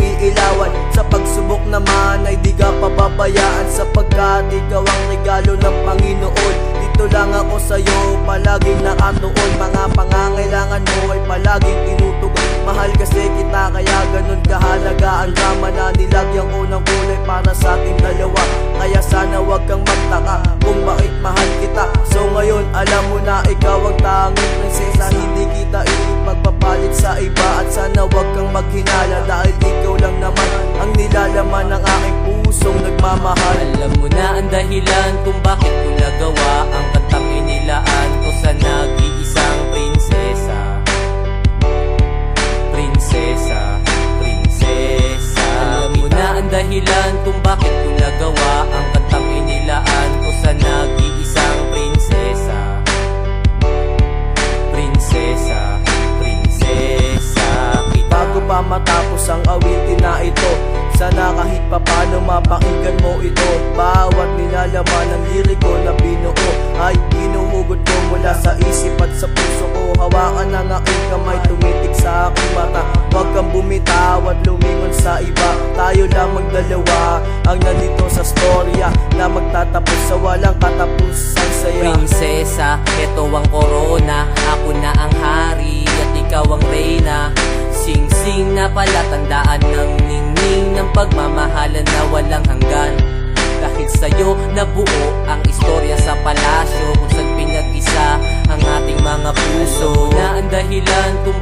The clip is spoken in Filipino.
iilawan. Sa pagsubok naman ay di ka pababayaan, sapagkat ikaw ang regalo ng Panginoon. Dito lang ako sa'yo, palaging nakatuon. Mga pangangailangan mo ay palaging tinutugon. Mahal kasi kita, kaya ganun kahalaga ang drama na nilagyang unang kulay para sa ating dalawa. Kaya sana wag kang magtaka kung bakit mahal kita. So ngayon alam mo na ikaw ang tanging prinsesa. Hindi kita ipagpapalit sa iba, at sana wag kang maghinala, dahil ikaw lang naman ang nilalaman ng aking pusong nagmamahal. Alam mo na ang dahilan kung bakit ko nagawa ang kantang inilaan ko sa nag-iisang prinsesa. Prinsesa, prinsesa. Alam mo na ang dahilan kung bakit ko nagawa ang kantang inilaan ko sa nag-iisang prinsesa. Prinsesa, prinsesa kita. Bago pa matapos ang awitin na ito, sana kahit papano mapakinggan mo ito. Bawat nilalaman ng liriko na binuo ay hinuhugot ko mula sa isip at sa puso ko. Hawakan ang aking kamay, tumitig sa aking mata. Huwag kang bumitaw at lumingon sa iba. Tayo lamang dalawa ang nandito sa storya na magtatapos sa walang katapusang saya. Prinsesa, ito ang korona, ako na ang hari at ikaw ang reyna. Sing-sing na palatandaan ng ningning ng pagmamahalan na walang hanggan. Dahil sa'yo nabuo ang istorya sa palasyo, kung saan pinag-isa ang ating mga puso. Na ang dahilan kung